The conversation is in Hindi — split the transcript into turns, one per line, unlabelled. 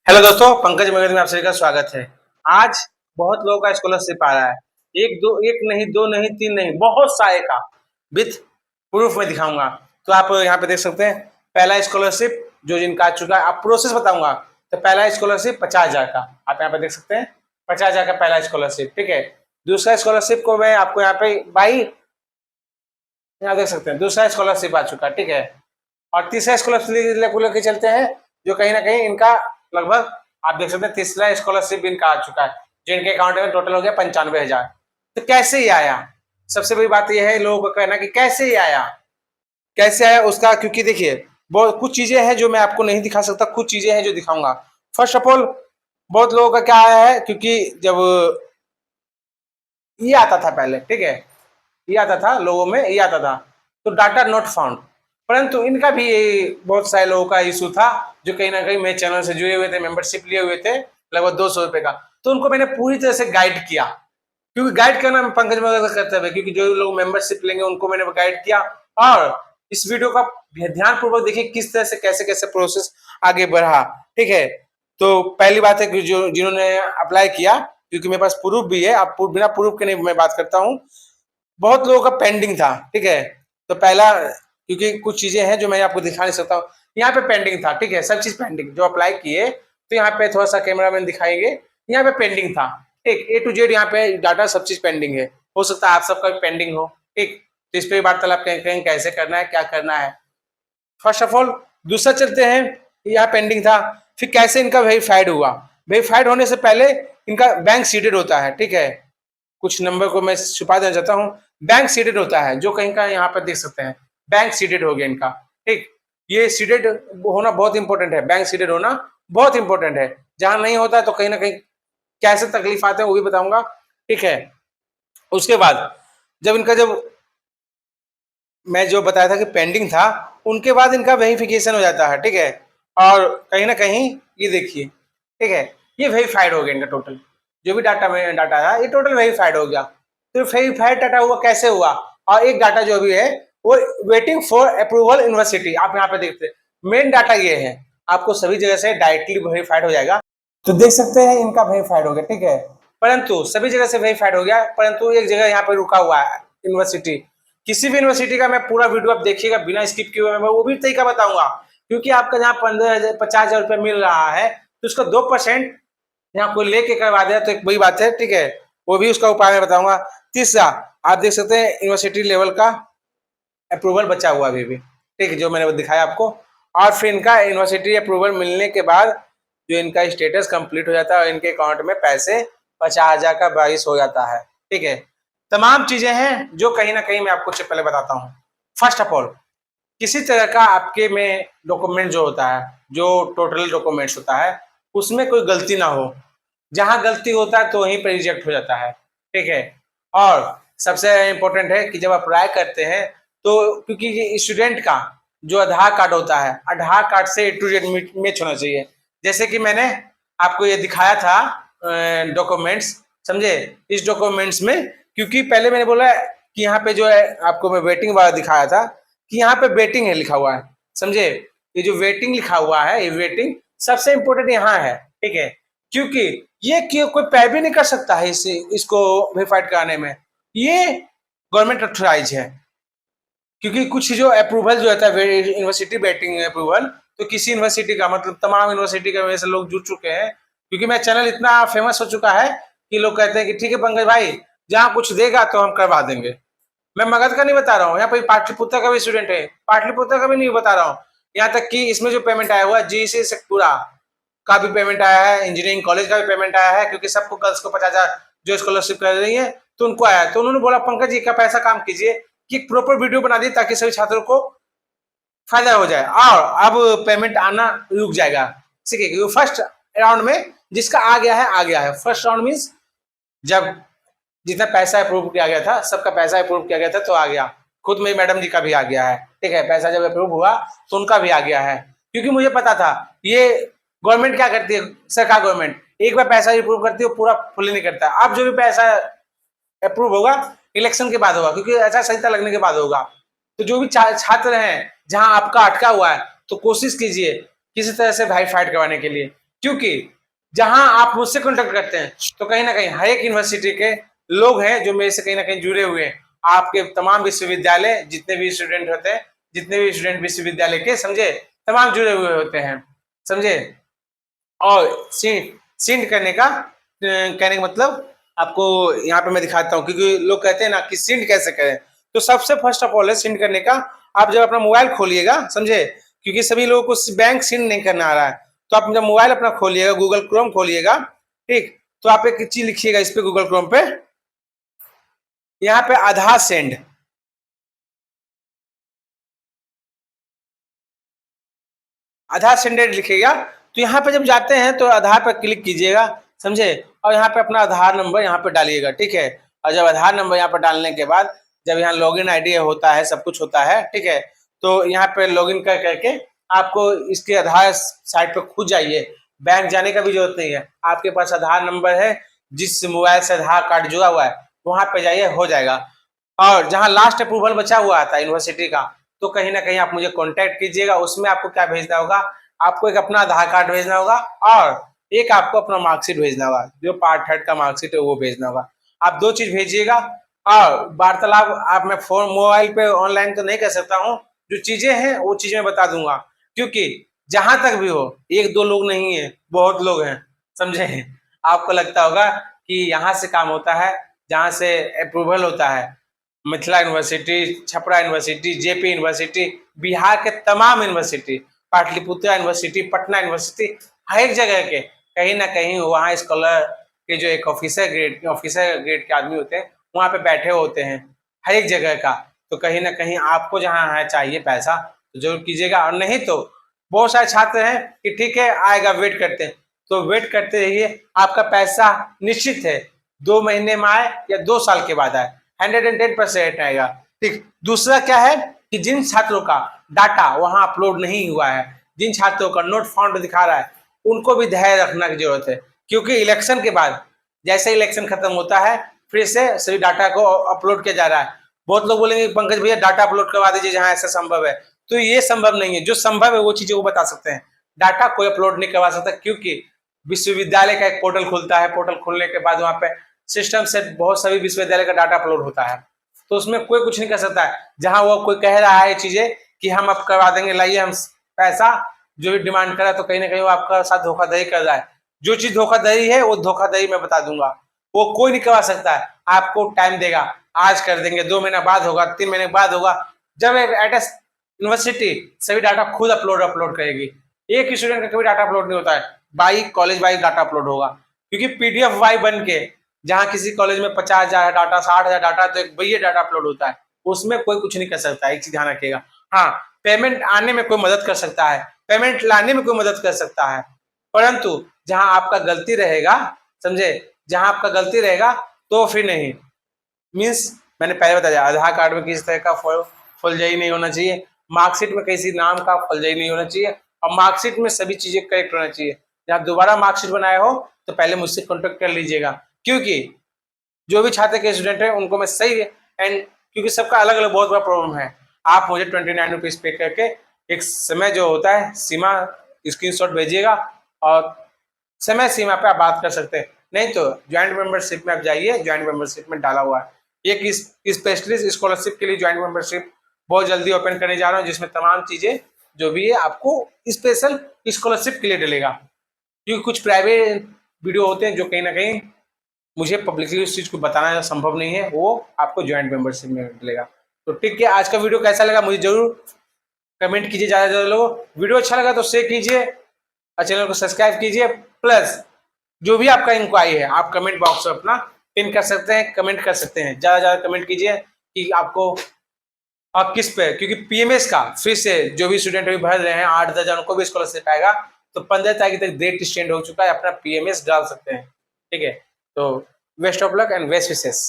हेलो दोस्तों, पंकज मगध में आप सभी का स्वागत है। आज बहुत लोगों का स्कॉलरशिप आ रहा है। एक नहीं, दो नहीं, तीन नहीं, बहुत सारे का विथ प्रूफ में दिखाऊंगा। तो आप यहाँ पे देख सकते हैं, पहला स्कॉलरशिप जो जिनका आ चुका है, आप प्रोसेस बताऊंगा। तो पहला स्कॉलरशिप 50,000 का, आप यहाँ पे देख सकते हैं, 50,000 का पहला स्कॉलरशिप, ठीक है। दूसरा स्कॉलरशिप को मैं आपको यहाँ पे यहाँ देख सकते हैं, दूसरा स्कॉलरशिप आ चुका है, ठीक है। और तीसरा स्कॉलरशिप को लेकर चलते हैं, जो कहीं ना कहीं इनका लगभग आप देख सकते हैं, तीसरा स्कॉलरशिप इनका आ चुका है, जो इनके अकाउंट में टोटल हो गया 95,000। तो कैसे ही आया, सबसे बड़ी बात यह है लोगों का कहना कि कैसे ही आया, कैसे आया उसका, क्योंकि देखिए बहुत कुछ चीजें हैं जो मैं आपको नहीं दिखा सकता, कुछ चीजें हैं जो दिखाऊंगा। फर्स्ट ऑफ ऑल, बहुत लोगों का क्या आया है, क्योंकि जब ये आता था पहले, ठीक है, ये आता था, लोगों में ये आता था, तो डाटा नॉट फाउंड। परंतु इनका भी बहुत सारे लोगों का इशू था, जो कहीं ना कहीं मेरे चैनल से जुड़े हुए थे, मेंबरशिप लिए हुए थे लगभग 200 रुपए का। तो उनको मैंने पूरी तरह से गाइड किया, क्योंकि गाइड करना पंकज मगध का कर्तव्य है, क्योंकि जो लोग मेंबरशिप लेंगे उनको मैंने गाइड किया। और इस वीडियो का ध्यान पूर्वक देखिए, किस तरह से कैसे कैसे प्रोसेस आगे बढ़ा, ठीक है। तो पहली बात है कि जो जिन्होंने अप्लाई किया, क्योंकि मेरे पास प्रूफ भी है, आप बिना प्रूफ के नहीं मैं बात करता हूँ, बहुत लोगों का पेंडिंग था, ठीक है। तो पहला, क्योंकि कुछ चीजें हैं जो मैं आपको दिखा नहीं सकता हूँ, यहाँ पे पेंडिंग था, ठीक है, सब चीज पेंडिंग जो अप्लाई किए। तो यहाँ पे थोड़ा सा कैमरामैन दिखाएंगे, यहाँ पे पेंडिंग था, ठीक, ए टू जेड यहाँ पे डाटा सब चीज पेंडिंग है। हो सकता है आप सबका भी पेंडिंग हो, ठीक। तो इस पे वार्तालाप करें कैसे करना है, क्या करना है। फर्स्ट ऑफ ऑल, दूसरा चलते हैं, यहाँ पेंडिंग था, फिर कैसे इनका वेरीफाइड हुआ। वेरीफाइड होने से पहले इनका बैंक सीडेड होता है, ठीक है। कुछ नंबर को मैं छुपा देना चाहता हूँ, बैंक सीडेड होता है, जो कहीं का यहाँ पर देख सकते हैं, बैंक सीडेड हो गया इनका, ठीक। ये सीडेड होना बहुत इंपॉर्टेंट है, बैंक सीडेड होना बहुत इंपॉर्टेंट है। जहां नहीं होता है तो कहीं ना कहीं कैसे तकलीफ आते हैं वो भी बताऊंगा, ठीक है। उसके बाद जब मैं जो बताया था कि पेंडिंग था, उनके बाद इनका वेरिफिकेशन हो जाता है, ठीक है। और कहीं ना कहीं ये देखिए, ठीक है, ये वेरीफाइड हो गया इनका टोटल, जो भी डाटा में डाटा था ये टोटल वेरीफाइड हो गया। तो वेरीफाइड डाटा हुआ कैसे हुआ, और एक डाटा जो भी है वो वेटिंग फॉर अप्रूवल यूनिवर्सिटी, आप यहाँ पे देखते हैं मेन डाटा ये है, आपको सभी जगह से डायरेक्टली वेरीफाइड हो जाएगा। तो देख सकते हैं इनका वेरीफाइड हो गया, ठीक है। परंतु सभी जगह से वेरीफाइड हो गया, परंतु एक जगह यहाँ पे रुका हुआ है, यूनिवर्सिटी। किसी भी यूनिवर्सिटी का मैं पूरा वीडियो आप देखिएगा बिना स्किप किए हुए, मैं वो भी तरीका बताऊंगा, क्योंकि आपका जहाँ 15,000 50,000 रुपये मिल रहा है, तो उसका 2% यहाँ कोई लेके करवा दे तो एक बड़ी बात है, ठीक है। वो भी उसका उपाय मैं बताऊंगा। तीसरा, आप देख सकते हैं यूनिवर्सिटी लेवल का अप्रूवल बचा हुआ अभी भी, ठीक है, जो मैंने दिखाया आपको। और फिर इनका यूनिवर्सिटी अप्रूवल मिलने के बाद जो इनका स्टेटस कंप्लीट हो जाता है और इनके अकाउंट में पैसे 50,000 का 22 हो जाता है, ठीक है। तमाम चीजें हैं जो कहीं ना कहीं मैं आपको पहले बताता हूँ। फर्स्ट ऑफ ऑल, किसी तरह का आपके में डॉक्यूमेंट जो होता है, जो टोटल डॉक्यूमेंट्स होता है, उसमें कोई गलती ना हो। जहां गलती होता है तो वहीं पर रिजेक्ट हो जाता है, ठीक है। और सबसे इम्पोर्टेंट है कि जब अप्लाई करते हैं तो, क्योंकि स्टूडेंट का जो आधार कार्ड होता है, आधार कार्ड से ए टू जेड मैच होना चाहिए। जैसे कि मैंने आपको ये दिखाया था डॉक्यूमेंट्स, समझे। इस डॉक्यूमेंट्स में, क्योंकि पहले मैंने बोला कि यहाँ पे जो है आपको मैं वेटिंग वाला दिखाया था, कि यहाँ पे वेटिंग है लिखा हुआ है, समझे। ये जो वेटिंग लिखा हुआ है, ये वेटिंग सबसे इंपॉर्टेंट यहाँ है, ठीक है। क्योंकि ये कोई पै भी नहीं कर सकता है इसको वेरीफाइड कराने में, ये गवर्नमेंट अथोराइज है। क्योंकि कुछ जो अप्रूवल जो होता है यूनिवर्सिटी वेटिंग अप्रूवल, तो किसी यूनिवर्सिटी का मतलब तमाम यूनिवर्सिटी के वजह से लोग जुड़ चुके हैं, क्योंकि मेरा चैनल इतना फेमस हो चुका है कि लोग कहते हैं कि ठीक है पंकज भाई, जहाँ कुछ देगा तो हम करवा देंगे। मैं मगध का नहीं बता रहा हूँ, यहाँ पे पाटलिपुत्र का भी स्टूडेंट है, पाटलिपुत्र का भी नहीं बता रहा हूँ। यहाँ तक कि इसमें जो पेमेंट आया हुआ है जीसी शेखपुरा का भी पेमेंट आया है, इंजीनियरिंग कॉलेज का भी पेमेंट आया है, क्योंकि सबको गर्ल्स को 50,000 जो स्कॉलरशिप कर रही है तो उनको आया है। तो उन्होंने बोला पंकज जी का पैसा काम कीजिए कि एक प्रॉपर वीडियो बना दी ताकि सभी छात्रों को फायदा हो जाए, और अब पेमेंट आना रुक जाएगा, ठीक है। क्योंकि फर्स्ट राउंड में जिसका आ गया है आ गया है। फर्स्ट राउंड मीन्स जब जितना पैसा अप्रूव किया गया था, सबका पैसा अप्रूव किया गया था तो आ गया। खुद मेरी मैडम जी का भी आ गया है, ठीक है। पैसा जब अप्रूव हुआ तो उनका भी आ गया है, क्योंकि मुझे पता था ये गवर्नमेंट क्या करती है, सरकार गवर्नमेंट एक बार पैसा अप्रूव करती है, पूरा फुल नहीं करता। अब जो भी पैसा अप्रूव होगा इलेक्शन के बाद होगा, क्योंकि आचार संहिता लगने के बाद होगा। तो जो भी छात्र हैं जहां आपका अटका हुआ है, तो कोशिश कीजिए किसी तरह से वेरीफाइड करवाने के लिए, क्योंकि जहां आप मुझसे कॉन्टेक्ट करते हैं तो कहीं ना कहीं हर एक यूनिवर्सिटी के लोग हैं जो मेरे से कहीं ना कहीं जुड़े हुए हैं। आपके तमाम विश्वविद्यालय जितने भी स्टूडेंट होते हैं, जितने भी स्टूडेंट विश्वविद्यालय के, समझे, तमाम जुड़े हुए होते हैं, समझे। और सीड करने का कहने का मतलब आपको यहाँ पे मैं दिखाता हूँ, क्योंकि लोग कहते हैं ना कि सीड कैसे करें। तो सबसे फर्स्ट ऑफ ऑल है सीड करने का, आप जब अपना मोबाइल खोलिएगा, समझे, क्योंकि सभी लोगों को बैंक सीड नहीं करना आ रहा है, तो आप जब मोबाइल अपना खोलिएगा, गूगल क्रोम खोलिएगा, ठीक, तो आप एक चीज लिखिएगा इस पे, गूगल क्रोम पे, यहाँ पे आधार सेंड, आधार सेंडेड लिखिएगा। तो यहाँ पे जब जाते हैं तो आधार पर क्लिक कीजिएगा, समझे, और यहाँ पे अपना आधार नंबर यहाँ पे डालिएगा, ठीक है। और जब आधार नंबर यहाँ पर डालने के बाद जब यहाँ लॉगिन आईडी होता है, सब कुछ होता है, ठीक है, तो यहाँ पे लॉगिन कर करके आपको इसके आधार साइट पे खुद जाइए, बैंक जाने का भी जरूरत नहीं है। आपके पास आधार नंबर है, जिस मोबाइल से आधार कार्ड जुड़ा हुआ है, वहां पे जाइए, हो जाएगा। और जहाँ लास्ट अप्रूवल बचा हुआ था यूनिवर्सिटी का, तो कहीं ना कहीं आप मुझे कांटेक्ट कीजिएगा। उसमें आपको क्या भेजना होगा, आपको एक अपना आधार कार्ड भेजना होगा और एक आपको अपना मार्कशीट भेजना होगा, जो पार्ट थर्ड का मार्कशीट है वो भेजना होगा। आप दो चीज भेजिएगा। और वार्तालाप आप मैं फोन मोबाइल पे ऑनलाइन तो नहीं कर सकता हूँ, जो चीजें हैं वो चीज मैं बता दूंगा, क्योंकि जहां तक भी हो, एक दो लोग नहीं है, बहुत लोग हैं, समझे। आपको लगता होगा कि यहाँ से काम होता है, जहाँ से अप्रूवल होता है, Mithila university, Chhapra university, JP university, Bihar के तमाम university, Patliputra university, Patna university, हर एक जगह के कहीं ना कहीं वहाँ स्कॉलर के जो एक ऑफिसर ग्रेड के आदमी होते हैं, वहाँ पे बैठे होते हैं, हर एक जगह का। तो कहीं ना कहीं आपको जहाँ है चाहिए पैसा तो जरूर कीजिएगा। और नहीं तो बहुत सारे छात्र हैं कि ठीक है आएगा, वेट करते हैं, तो वेट करते रहिए, आपका पैसा निश्चित है 2 महीने में आए या 2 साल के बाद आए, 110% आएगा, ठीक। दूसरा क्या है कि जिन छात्रों का डाटा वहां अपलोड नहीं हुआ है, जिन छात्रों का नोट फाउंड दिखा रहा है, उनको भी धैर्य रखना की जरूरत है, क्योंकि इलेक्शन के बाद जैसे इलेक्शन खत्म होता है फिर से सभी डाटा को अपलोड किया जा रहा है। बहुत लोग बोलेंगे पंकज भैया डाटा अपलोड करवा दीजिए जहां ऐसा संभव है, तो ये संभव नहीं है। जो संभव है वो चीजें वो बता सकते हैं, डाटा कोई अपलोड नहीं करवा सकता, क्योंकि विश्वविद्यालय का एक पोर्टल खुलता है, पोर्टल खुलने के बाद वहां पे सिस्टम से बहुत सभी विश्वविद्यालय का डाटा अपलोड होता है, तो उसमें कोई कुछ नहीं कर सकता है। जहां वो कोई कह रहा है चीजें कि हम अब करवा देंगे, लाइए हम पैसा, जो भी डिमांड कर रहा है, तो कहीं ना कहीं वो आपका साथ धोखाधड़ी कर रहा है। जो चीज धोखाधड़ी है वो धोखाधड़ी मैं बता दूंगा, वो कोई नहीं करवा सकता है। आपको टाइम देगा, आज कर देंगे, 2 महीना बाद होगा, 3 महीने बाद होगा। जब एट यूनिवर्सिटी सभी डाटा खुद अपलोड करेगी, एक स्टूडेंट का कभी डाटा अपलोड नहीं होता है, by college wise data upload होगा, क्योंकि पीडीएफ वाई बन के जहां किसी कॉलेज में 50,000 डाटा, 60,000 डाटा, तो एक भैया डाटा अपलोड होता है, उसमें कोई कुछ नहीं कर सकता। एक चीज ध्यान रखिएगा, हाँ, पेमेंट आने में कोई मदद कर सकता है, पेमेंट लाने में कोई मदद कर सकता है, परंतु जहां आपका गलती रहेगा, समझे, जहां आपका गलती रहेगा तो फिर नहीं। मीन्स मैंने पहले बताया, आधार कार्ड में किसी तरह का फर्जी नहीं होना चाहिए, मार्कशीट में किसी नाम का फर्जी नहीं होना चाहिए, और मार्कशीट में सभी चीजें करेक्ट होना चाहिए। जब दोबारा मार्कशीट बनाए हो तो पहले मुझसे कॉन्टेक्ट कर लीजिएगा, क्योंकि जो भी छात्र के स्टूडेंट है उनको मैं सही एंड, क्योंकि सबका अलग अलग बहुत बड़ा प्रॉब्लम है। आप मुझे 29 रुपीज पे करके एक समय जो होता है सीमा स्क्रीनशॉट भेजिएगा, और समय सीमा पे आप बात कर सकते हैं। नहीं तो ज्वाइंट मेंबरशिप में आप जाइए, ज्वाइंट मेंबरशिप में डाला हुआ है एक स्पेशलिस्ट स्कॉलरशिप के लिए ज्वाइंट मेंबरशिप बहुत जल्दी ओपन करने जा रहा हूँ, जिसमें तमाम चीजें जो भी है आपको स्पेशल स्कॉलरशिप के लिए डलेगा। क्योंकि कुछ प्राइवेट वीडियो होते हैं जो कहीं ना कहीं मुझे पब्लिकली उस चीज को बताना संभव नहीं है, वो आपको ज्वाइंट मेंबरशिप में मिलेगा। तो ठीक है, आज का वीडियो कैसा लगा मुझे जरूर कमेंट कीजिए, ज्यादा से ज्यादा लोग। वीडियो अच्छा लगा तो शेयर कीजिए और चैनल को सब्सक्राइब कीजिए। प्लस जो भी आपका इंक्वायरी है आप कमेंट बॉक्स में अपना पिन कर सकते हैं, कमेंट कर सकते हैं, ज्यादा ज्यादा कमेंट कीजिए कि आपको और किस पे, क्योंकि पीएमएस का फिर से जो भी स्टूडेंट अभी भर रहे हैं 8 दर्जन को भी स्कॉलरशिप आएगा, तो 15 तारीख तक डेट एक्सटेंड हो चुका है, अपना पीएमएस डाल सकते हैं, ठीक है। तो best of luck and best wishes.